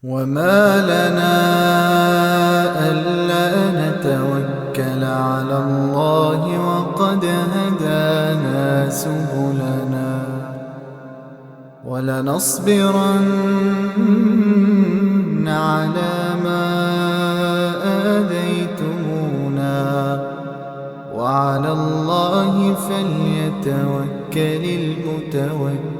وما لنا ألا نتوكل على الله وقد هدانا سبلنا ولنصبرن على ما آذيتمونا وعلى الله فليتوكل المتوكلون.